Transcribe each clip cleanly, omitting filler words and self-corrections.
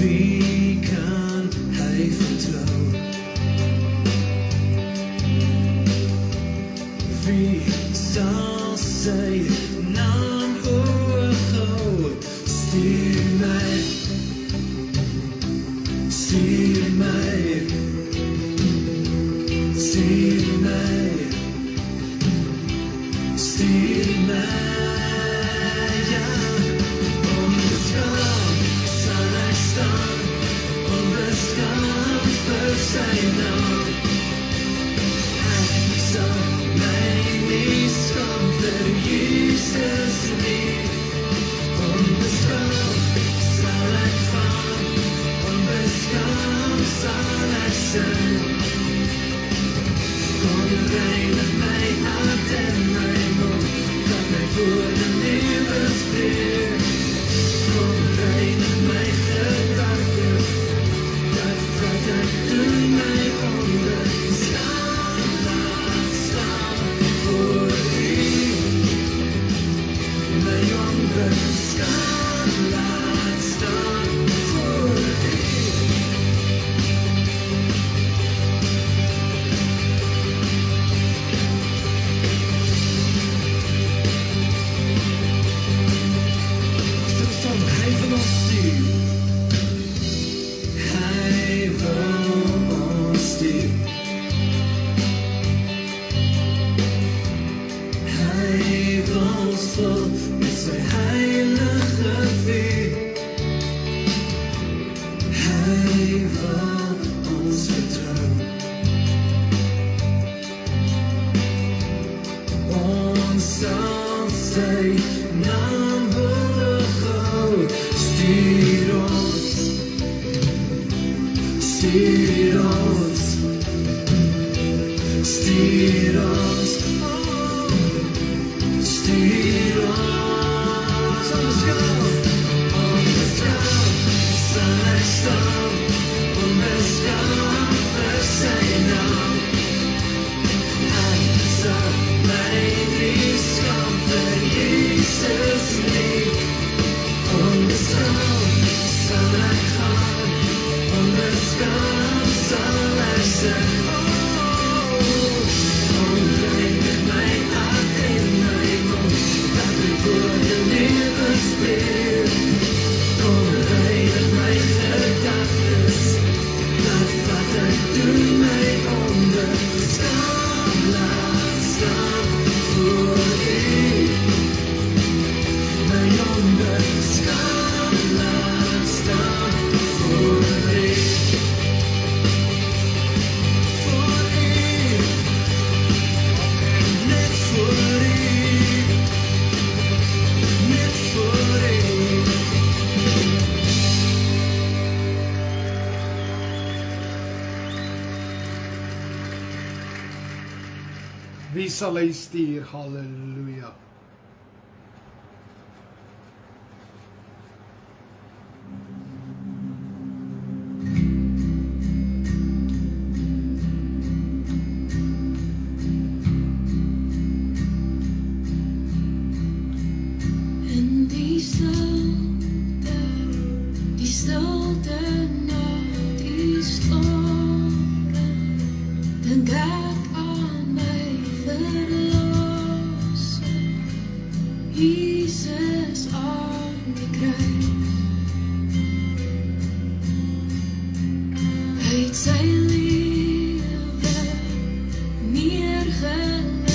Wie kan hij vertrouwen? Wie zal zijn naam horen? Stuur mij, stuur mij, stuur mij, stuur mij. Ja, onbeschaamd zal ik staan, onbeschaamd voor zijn naam. Hij zal mij niet schamen, Jezus niet. Onbeschaamd zal ik gaan, onbeschaamd zal ik zijn. Kom, reinig mij hart en mijn mond, dat mij voor de nieuwe spier. Kom, reinig mijn gedachten, dat wat ik doe mij onderstaan. Laat staan voor u, mij onderstaan. Laat staan voor u. Stilstand, hij van ons stuur. Hij van ons stuur. Hij van ons vol met zijn heilige vuur. Hij van ons vertrouwen. Ons zal zijn naam horen. Stuur ons, stuur ons, stuur ons, stuur ons. Onbeschaamd, onbeschaamd zal ik staan, onbeschaamd voor zijn naam. Hij zal mij niet schamen, Jezus niet. Onbeschaamd zal ik gaan, onbeschaamd zal ik zijn. Onreinig mijn hart en mijn mond, dat ik voor de nieuwe spier. Onreinig mijn gedachten, dat wat ik doe mij onderstaan. Laat staan voor u, mij onderstaan. Laat staan voor u, voor u, net voor u, net voor u. Wie sal hy stuur? Halleluja. In die stilte nacht, die storm, denk ik aan mijn verlosser, Jezus aan die kruis. Hij heeft zijn liefde neergelegd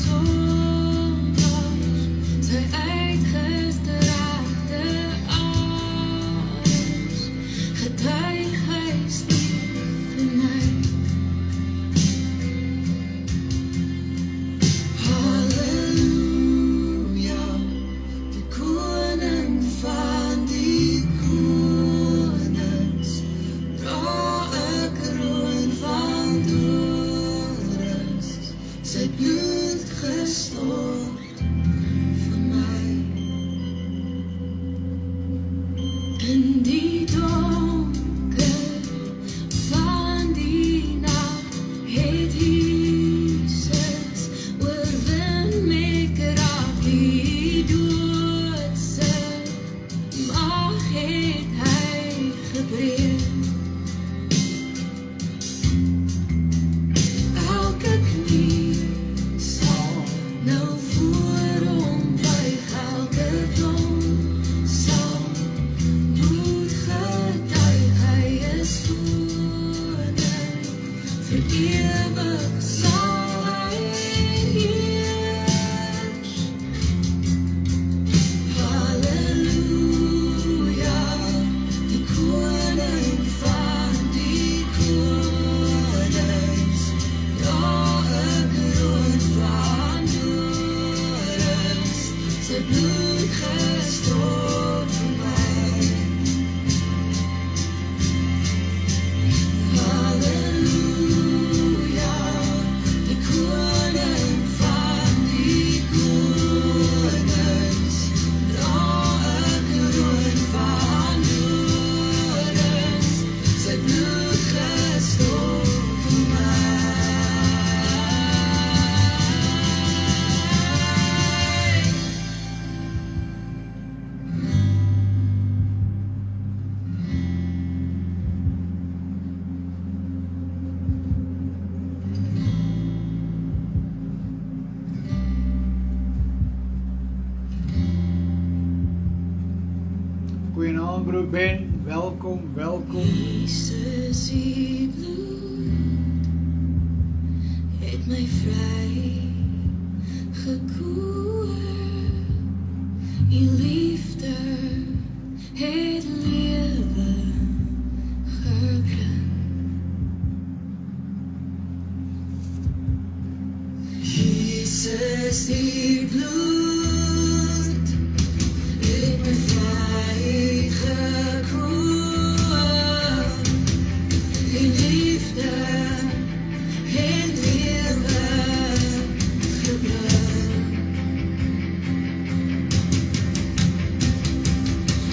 zondags, zijn uitgestrekte arms, getuigt hij stierf voor mij. Halleluja, de koning van die konings, dra een kroon van dorens, zijn bloed gestort voor mij. In die donker van die nacht het Jesus oorwin met krag die doodse mag het hy Goeienaand broer Ben, welkom, welkom. Jezus, uw bloed heeft mij vrij gekoerd. Uw liefde het leven gekregen. Jezus, uw bloed heeft mij vrij gekoerd. Uw liefde het leven gekregen.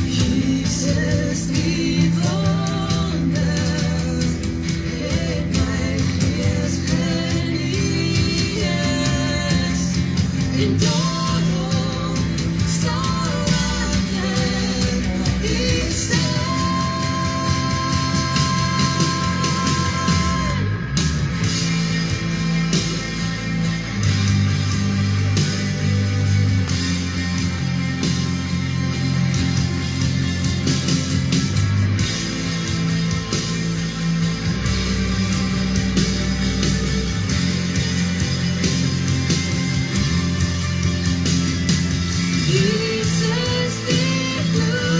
Jezus, die wonder heeft mijn geest geneest. En daarom zal ik Jesus, die bloed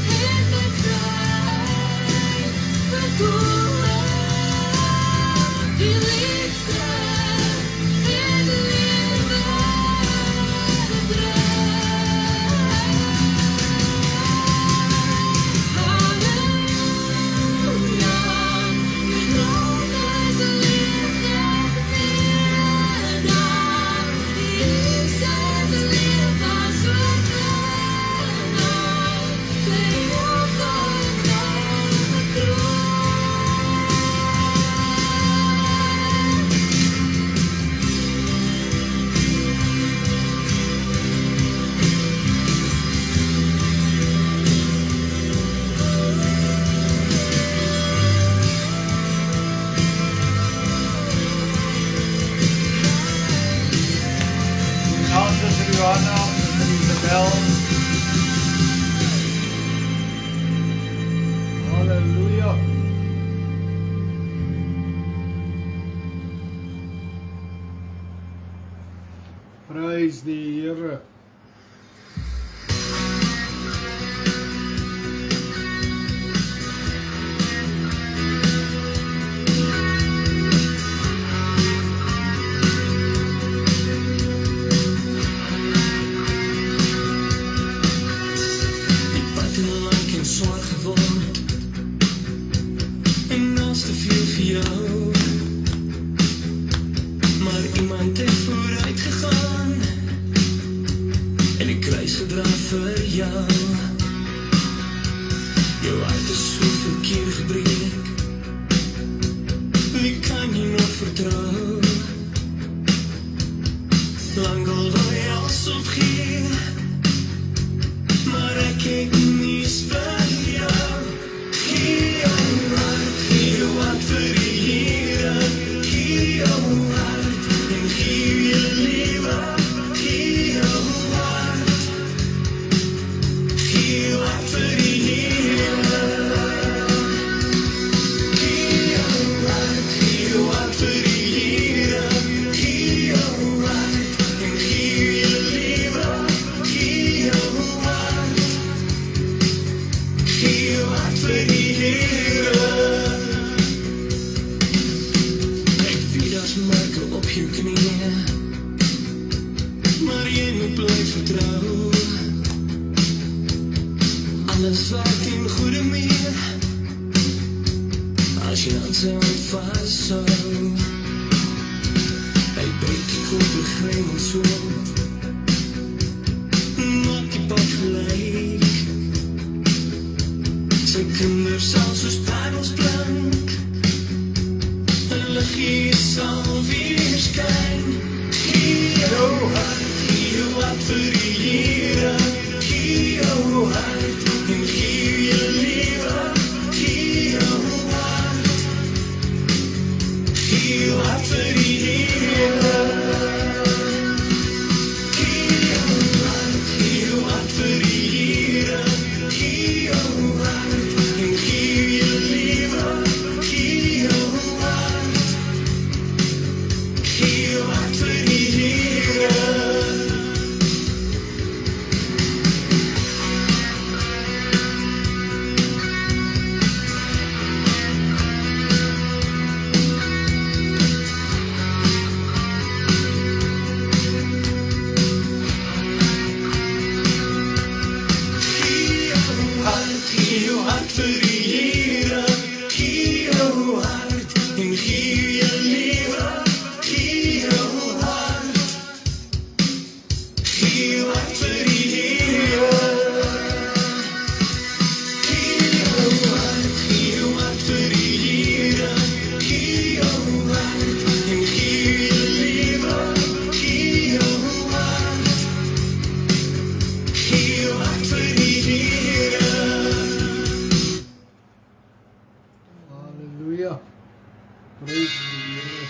heeft mij vrij gekoerd. Die liefde in leven Halleluja, ik geloof deze liefde vandaan. Jezus leeft als we gaan, zij op de troon. Goeienaand zuster Johanna, zuster Isabel. Halleluja. Prys die Here. Die pad en lang en zwaar geword en als te veel vir jou, maar iemand het vooruit gegaan en die kruis gedra vir jou. Jou hart is so verkeer gebreek, wie kan jy nog vertrou? Lang al wil jy als opgee, maar ek het niets vir jou. Gee jou hart vir die Here. Gee jou hart en gee jou lewe. Gee jou hart. Gee jou hart vir die Here. Gee jou hart vir die Here. Gee jou hart en gee jou lewe. Gee jou hart. Gee jou hart vir die Here. Ek vier as merke op jou knieën, maar jy moet bly vertrou. Alles wat in goede meer, as jy aan sy hand vashou. Hy breek die koper grendel soort, maak die pad gelyk. Sy kinders sal soos parels blink, hulle gees sal weer skyn. Gee jou hart vir die Here. Gee jou hart en gee jou lewe. Gee jou hart. Gee jou hart vir die Here. Gee jou hart vir die Here. vir die Here, gee jou hart en gee jou lewe, gee jou hart, gee jou hart vir die Here. Gee jou hart vir die Here, gee jou hart en gee jou lewe, gee jou hart, gee jou hart vir die Here. Halleluja. Prys die Here.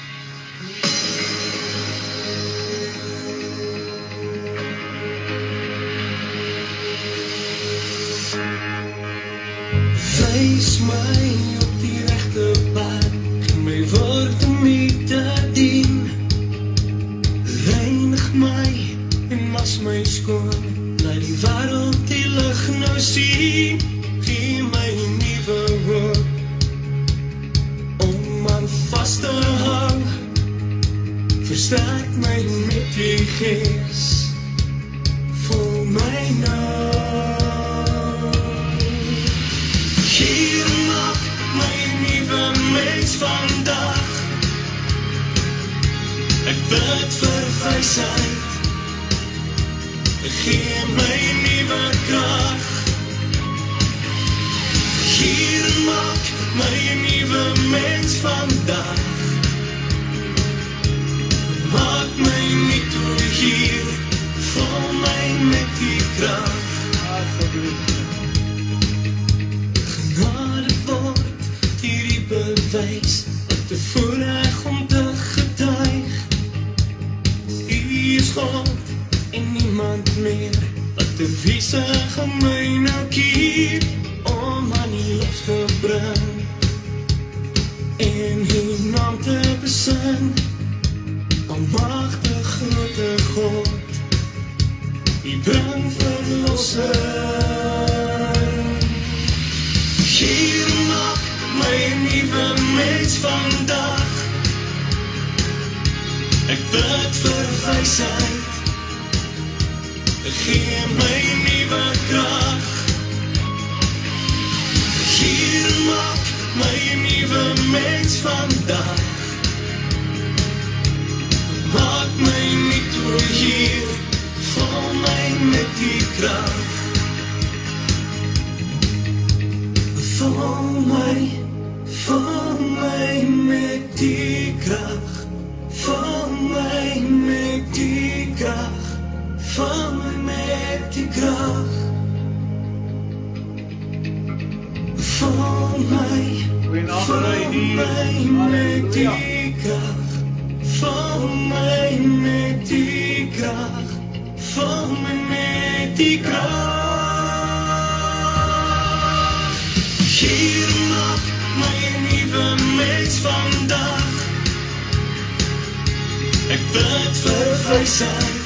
Wys my op die regte pad, gee my woord om U te dien. Reinig my en was my skoon, laat die wêreld die lig nou sien. Gee my nuwe hoop om aan vas te hou, versterk my met die Gees, vul my nou. Hier maak my nuwe mens vandag, ek bid vir wysheid, gee my nuwe krag. Hier maak my nuwe mens vandag, maak my nie toe hier, vul my met die krag. Asseblief. Genade word hierdie bewys, wat te voorreg om te getuig. U is God en niemand meer, wat te wiesig om my nou kier, om aan die lof te bring, en U naam te besing. Almagtig grote God, U bring verlossing. Hier maak my nuwe mens vandag, ek bid vir wysheid, gee my nuwe krag. Hier maak my nuwe mens vandag, maak my nie toe hier, vul my met die krag. Vul my met die krag, vul my met die krag, vul my met die krag. Vul my met die krag, vul my met die krag, vul my met die krag. Hier maak my nuwe mens vandag, ek bid vir wysheid,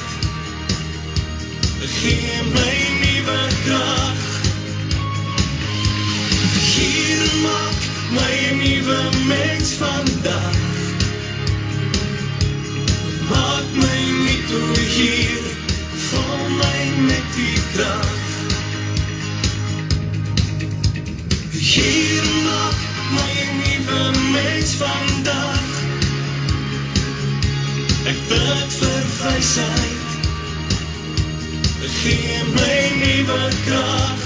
gee my nuwe krag. Hier maak my nuwe mens vandag, maak my nie toe hier, vul my met die krag. Hier maak my nuwe mens vandag, ek bid vir wysheid, gee my nuwe krag.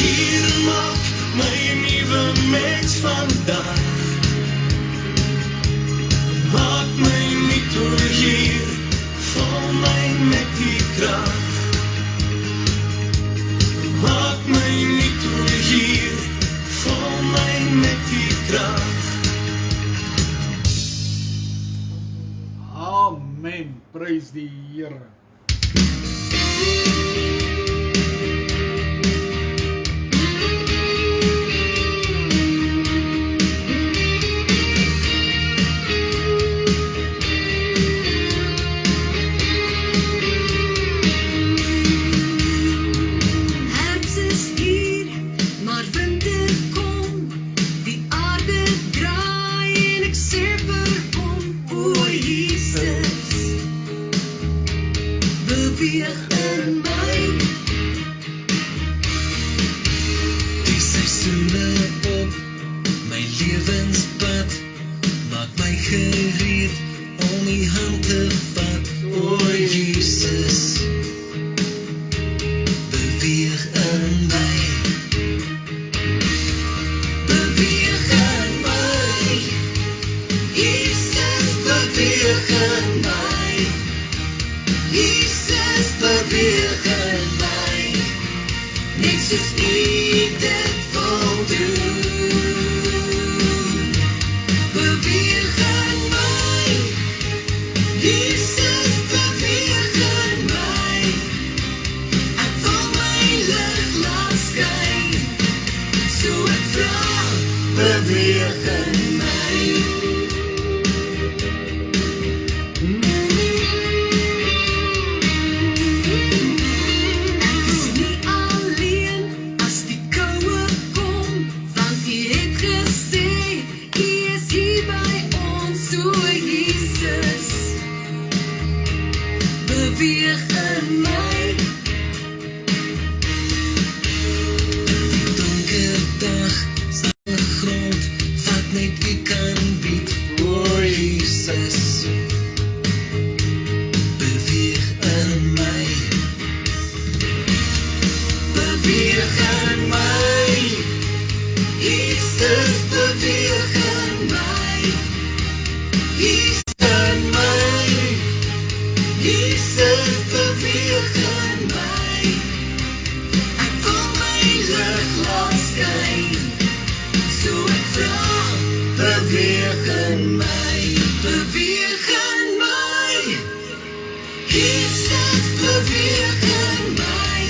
Hier maak my nuwe mens vandag, maak my nie toe hier, vul my met die krag. Maak my nie toe hier, vul my met die krag. Amen. Prys die Here. soos U dit wil doen. Beweeg in my, Jesus, beweeg in my. Ek wil my lig laat skyn, so ek vra, beweeg in my. Ek is nie alleen as die koue kom, want U het gesê, U is hier by ons, so Jesus, beweeg in my. Die donker dag sal 'n grond wat net U kan bied, o Jesus, beweeg in my. Beweeg in my, Jesus, beweeg in my. Jesus in my, Jesus, beweeg in my. Ek wil my lig laat skyn, so ek vra, beweeg in my. Beweeg in my, Jesus, beweeg in my.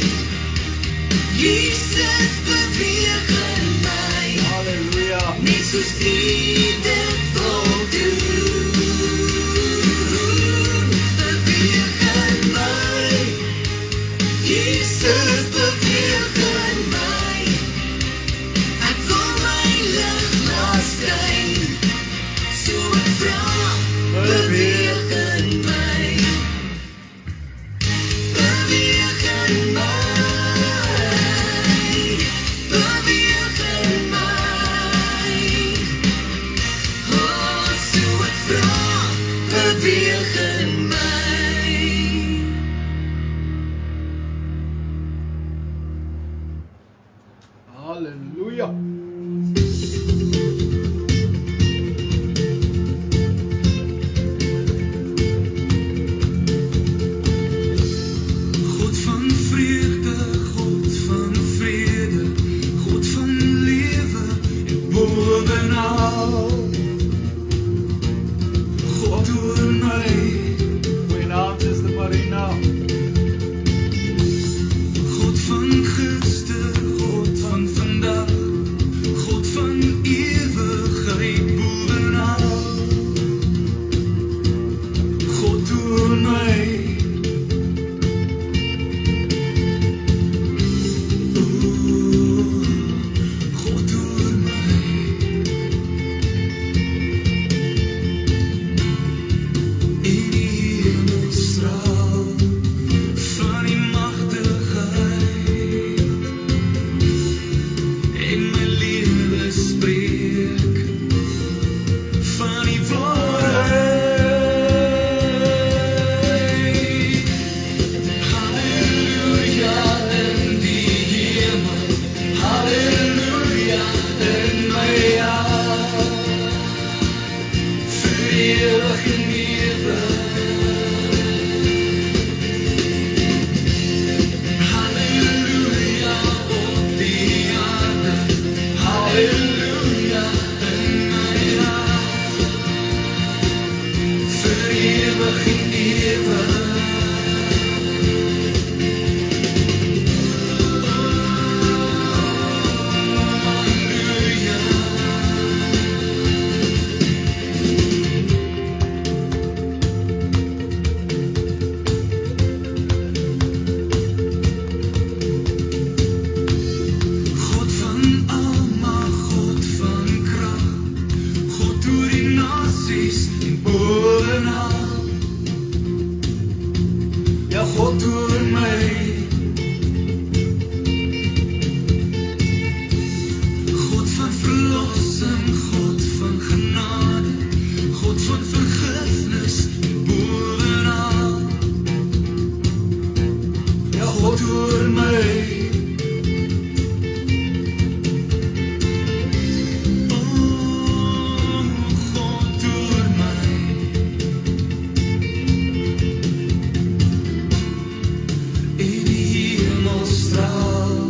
Jesus, beweeg in my. Halleluja. Net soos U dit wil doen. Beweeg in my, Jesus, beweeg in my. Ek wil my lig laat skyn, so ek vra, beweeg in my. Beweeg in my, beweeg in my. Oh, so ek vra, beweeg in my. Halleluja. God van vreugde, God van vrede, God van lewe en bovenal. God oor my, Goeienaand, Sister Marina. God van gister, God van vandag, God van ewigheid bovenal. God oor my. God oor my. In die hemelstraal van die magtigheid en my lewe spreek van die waarheid. Halleluja in die hemel, halleluja in my hart, vir ewig en ewig. Halleluja op die aarde, halleluja in my hart, vir ewig en ewig. Halleluja. God van alma, God van krag, God oor die nasies en bovenal. Ja, God oor my. God van verlossing, God van genade, God van vergifnis en bovenal. Ja, God oor my. God oor my. In die hemelstraal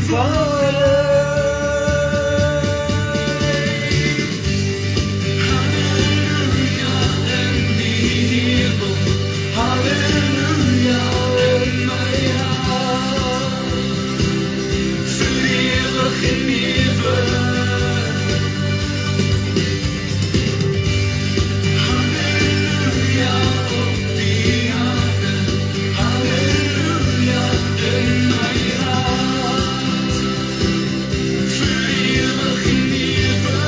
Vader. Halleluja in die hemel, halleluja in my hart, vir ewig en ewig. Halleluja op die aarde, halleluja in my hart, vir ewig en ewig.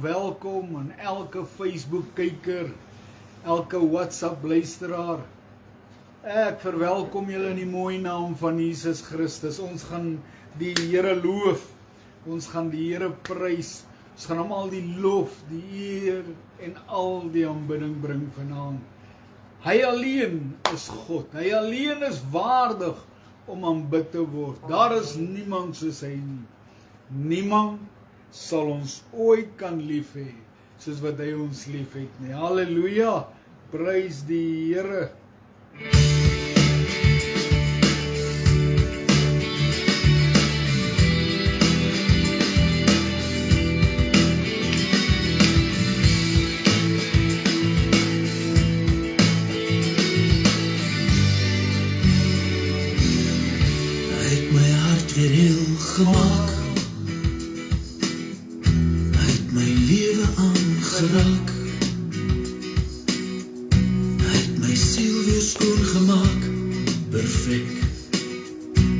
Welkom aan elke Facebook kyker, elke WhatsApp luisteraar. Ek verwelkom julle in die mooi naam van Jesus Christus. Ons gaan die Here loof, ons gaan die Here prys, ons gaan hom al die lof, die eer en al die aanbidding bring vanaand. Hy alleen is God, hy alleen is waardig om aanbid te word. Daar is niemand soos hy nie. Niemand sal ons ooit kan lief hê soos wat hy ons lief het nie. Halleluja, prys die Here. Hy het my hart weer heel gemaak, hy het my lewe aangeraak, hy het my siel weer skoon gemaak, perfek,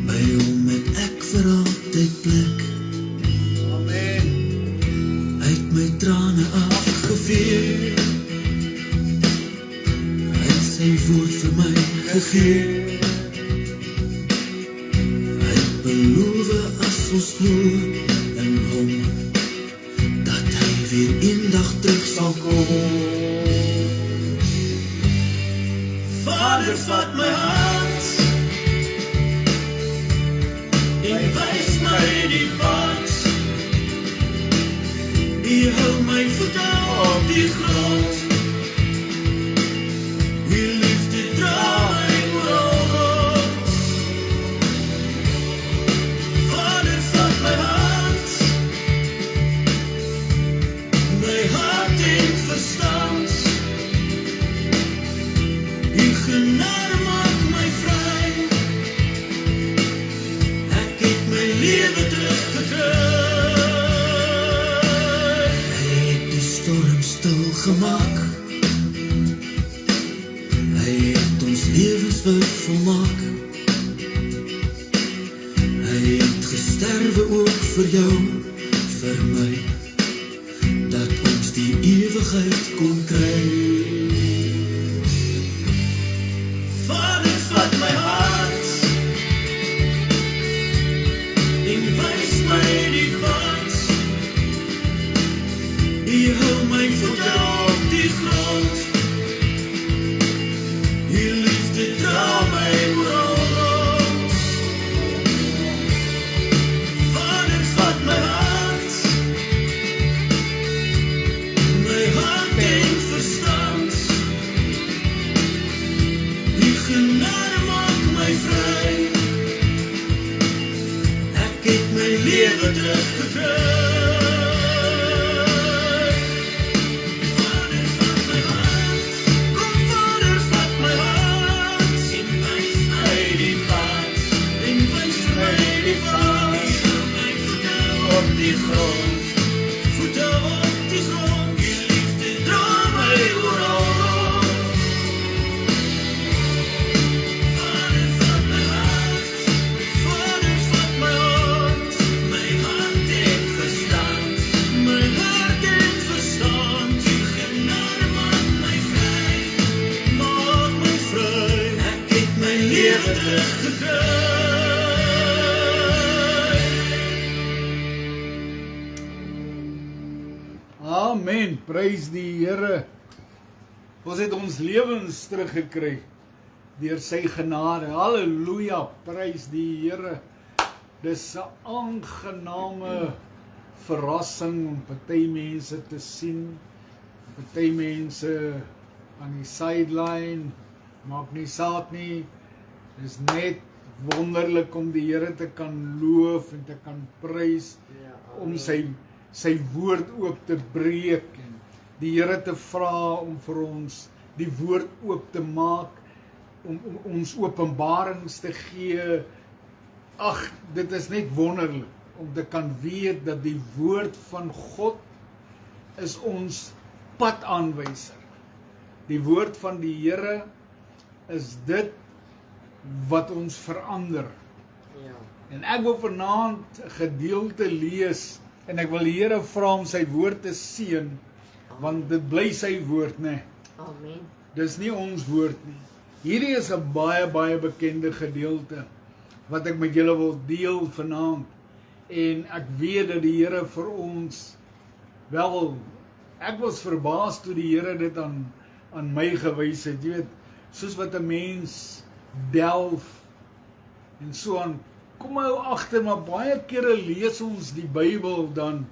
by hom het ek vir altyd plek. Amen. Hy het my trane afgevee, hy het sy woord vir my gegee, hy het beloof as ons glo in hom, dat hy weer eendag terug sal kom. Vader, vat my hand en wys my die pad, U hou my voete op die grond, U liefde dra my oral rond. Vader, vat my hand, my hart en verstand, U genade maak my vry, ek het my lewe teruggekry. Hy het die storm stil gemaak, hy het ons lewens vervolmaak, hy het gesterwe ook vir jou, vir my, dat ons die ewigheid kon kry. Vader, vat my hand en wys my die pad, U hou my voete op die grond, U liefde dra my oral rond. Vader, vat my hand, my hart en verstand, U genade maak my vry, ek het my lewe teruggekry. Vader, vat my hand, kom Vader, vat my hand, en wys my die pad, en wys my die pad, U hou my voete op die grond, voete op die grond, U liefde dra my oral rond. Vader, vat my hand, Vader, vat my hand, my hart en verstand, my hart en verstand, U genade maak my vry, ek het my lewe teruggekry. Amen, prys die Here. Ons het ons lewens teruggekry deur sy genade. Halleluja, prys die Here. Dis 'n aangename verrassing om party mense te sien, party mense aan die sideline, maak nie saak nie. Dis net wonderlik om die Here te kan loof en te kan prys, om sy woord oop te breek en die Here te vra om vir ons die woord oop te maak, om ons openbarings te gee. Ag, dit is net wonderlik om te kan weet dat die woord van God is ons padaanwyser. Die woord van die Here is dit wat ons verander. En ek wil vanaand 'n gedeelte lees en ek wil die Here vra om sy woord te seën, want dit bly sy woord, né? Amen. Dis nie ons woord nie. Hierdie is 'n baie bekende gedeelte wat ek met julle wil deel vanaand. En ek weet dat die Here vir ons wel, ek was verbaas toe die Here dit aan my gewys het. Jy weet, soos wat 'n mens delf en so aan, kom my agter, maar baie kere lees ons die Bybel dan,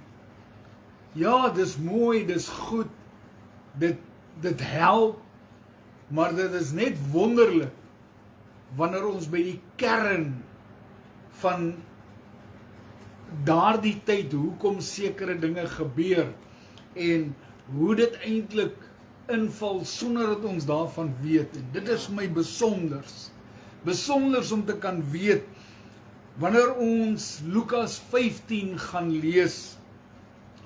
ja, dis mooi, dis goed, dit help, maar dit is net wonderlik wanneer ons by die kern van daardie tyd, hoekom sekere dinge gebeur en hoe dit eintlik inval sonder dat ons daarvan weet. En dit is vir my besonders om te kan weet, wanneer ons Lukas 15 gaan lees,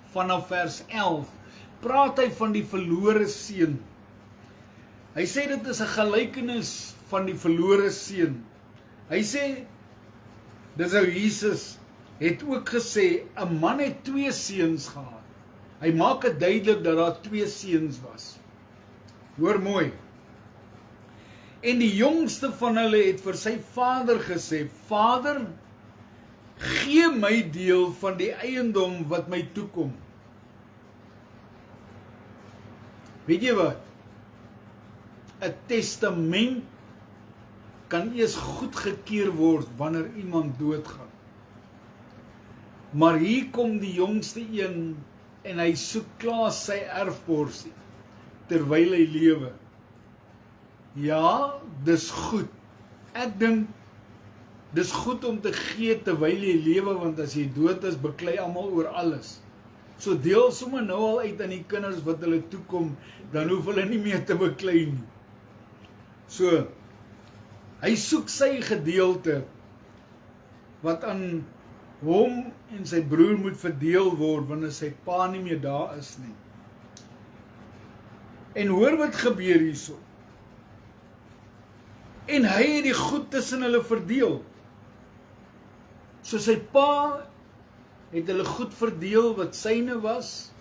vanaf vers 11, praat hy van die verlore seun. Hy sê dit is 'n gelykenis van die verlore seun. Hy sê, dis ou Jesus het ook gesê, 'n man het 2 seuns gehad. Hy maak dit duidelik dat daar 2 seuns was. Hoor mooi. En die jongste van hulle het vir sy vader gesê, Vader, gee my deel van die eiendom wat my toekom. Weet jy wat? 'n testament kan eers goedgekeur word wanneer iemand doodgaan. Maar hier kom die jongste een en hy soek klaar sy erfporsie terwyl hy lewe. Ja, dis goed. Ek dink dis goed om te gee terwyl jy lewe, want as jy dood is, beklei almal oor alles. So deel sommer nou al uit aan die kinders wat hulle toekom, dan hoef hulle nie meer te beklei nie. So, hy soek sy gedeelte wat aan hom en sy broer moet verdeel word wanneer sy pa nie meer daar is nie. En hoor wat gebeur hierso. En hy het die goed tussen hulle verdeel. So sy pa het hulle goed verdeel wat syne was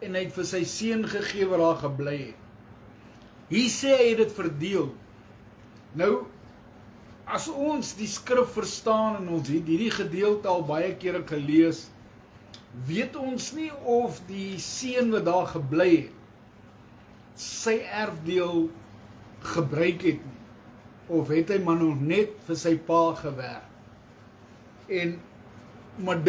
en hy het vir sy seun gegee wat daar gebly het. Hier sê hy het dit verdeel. Nou, as ons die skrif verstaan en ons het hierdie gedeelte al baie kere gelees, weet ons nie of die seun wat daar gebly het, sy erfdeel gebruik het nie, of het hy maar nog net vir sy pa gewerk. Maar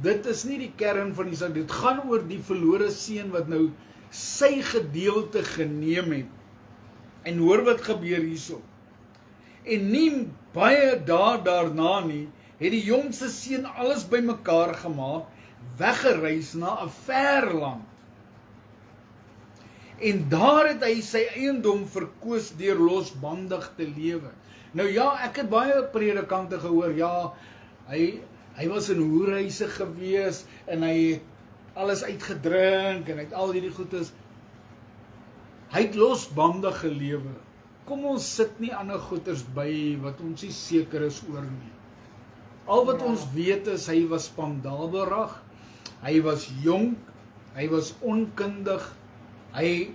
dit is nie die kern van die saak, dit gaan oor die verlore seun wat nou sy gedeelte geneem het. En hoor wat gebeur hierso. En nie baie daarna nie, het die jongste seun alles bymekaar gemaak, weggereis na 'n ver land. En daar het hy sy eiendom verkoos deur losbandig te lewe. Nou ja, ek het baie predikante gehoor, ja, hy was in hoerhuise gewees, en hy het alles uitgedrink, en hy het al hierdie goedes. Hy het losbandig gelewe. Kom ons sit nie ander goeders by, wat ons nie seker is oor nie. Al wat ons weet is, hy was spandabelrag, hy was jonk, hy was onkundig, hy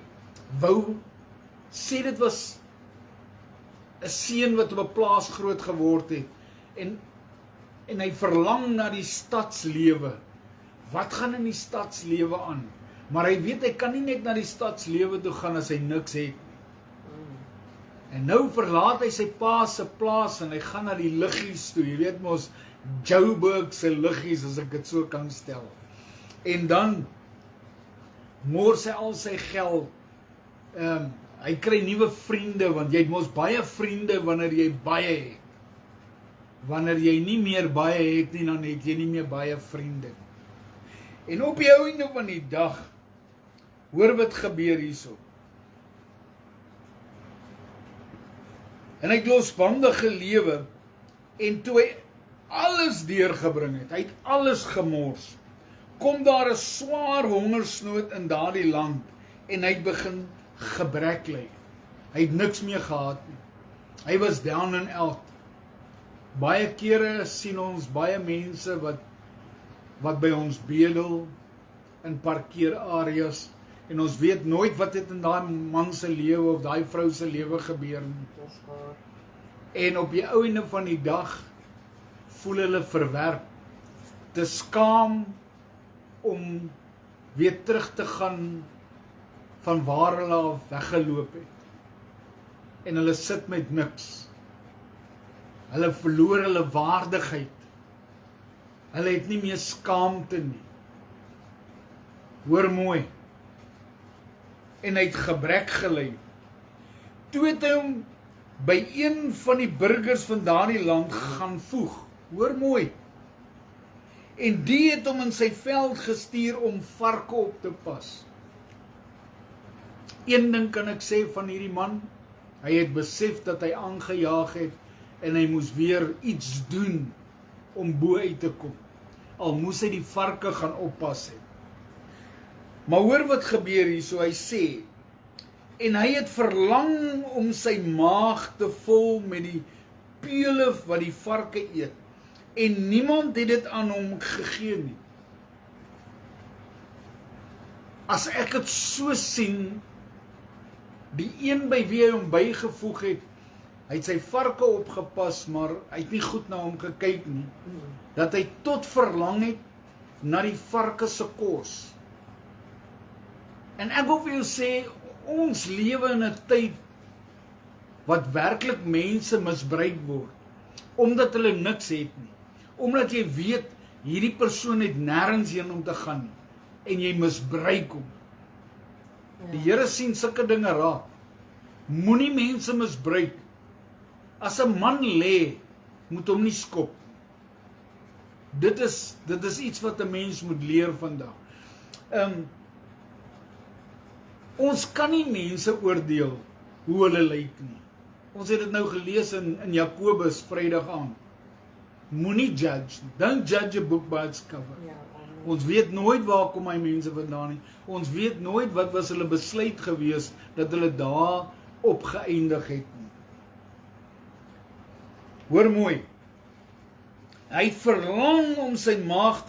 wou sê dit was 'n seun wat op 'n plaas groot geword het, en hy verlang na die stadslewe. Wat gaan in die stadslewe aan? Maar hy weet, hy kan nie net na die stadslewe toe gaan as hy niks het. En nou verlaat hy sy pa se plaas en hy gaan na die liggies toe. Jy weet mos, Joburg se liggies, as ek dit so kan stel. En dan mors hy al sy geld. Hy kry nuwe vriende, want jy het mos baie vriende wanneer jy baie het. Wanneer jy nie meer baie het nie, dan het jy nie meer baie vriende. En op die einde van die dag, hoor wat gebeur hierso. En hy het losbandige lewe, en toe hy alles deurgebring het, hy het alles gemors, kom daar 'n swaar hongersnood in daardie land, en hy het begin gebrek ly. Hy het niks meer gehad nie. Hy was down and out. Baie kere sien ons baie mense wat by ons bedel in parkeerareas, en ons weet nooit wat het in daai man se lewe of daai vrou se lewe gebeur nie. En op die einde van die dag voel hulle verwerp, te skaam om weer terug te gaan van waar hulle af weggeloop het. En hulle sit met niks. Hulle verloor hulle waardigheid. Hulle het nie meer skaamte nie. Hoor mooi. En hy het gebrek gely. Toe het hy hom by een van die burgers van daardie land gaan voeg. Hoor mooi. En die het hom in sy veld gestuur om varke op te pas. Een ding kan ek sê van hierdie man, hy het besef dat hy aangejaag het en hy moes weer iets doen om bo uit te kom. Al moes hy die varke gaan oppas het. Maar hoor wat gebeur hier, so hy sê, en hy het verlang om sy maag te vul met die peule wat die varke eet, en niemand het dit aan hom gegee nie. As ek het so sien, die een by wie hy hom bygevoeg het, hy het sy varke opgepas, maar hy het nie goed na hom gekyk nie, dat hy tot verlang het na die varke se kos. En ek wil vir jou sê, ons lewe in 'n tyd wat werklik mense misbruik word, omdat hulle niks het nie, omdat jy weet, hierdie persoon het nêrens heen om te gaan nie, en jy misbruik hom. Die Here sien sulke dinge raak. Moenie mense misbruik. As 'n man lê, moet hom nie skop. Dit is iets wat 'n mens moet leer vandag. Ons kan nie mense oordeel hoe hulle lyk nie. Ons het dit nou gelees in Jakobus Vrydag aand. Moenie judge nie. Don't judge a book by its cover. Ons weet nooit waar kom hy mense vandaan nie. Ons weet nooit wat was hulle besluit gewees dat hulle daar opgeëindig het nie. Hoor mooi. Hy verlang om sy maag te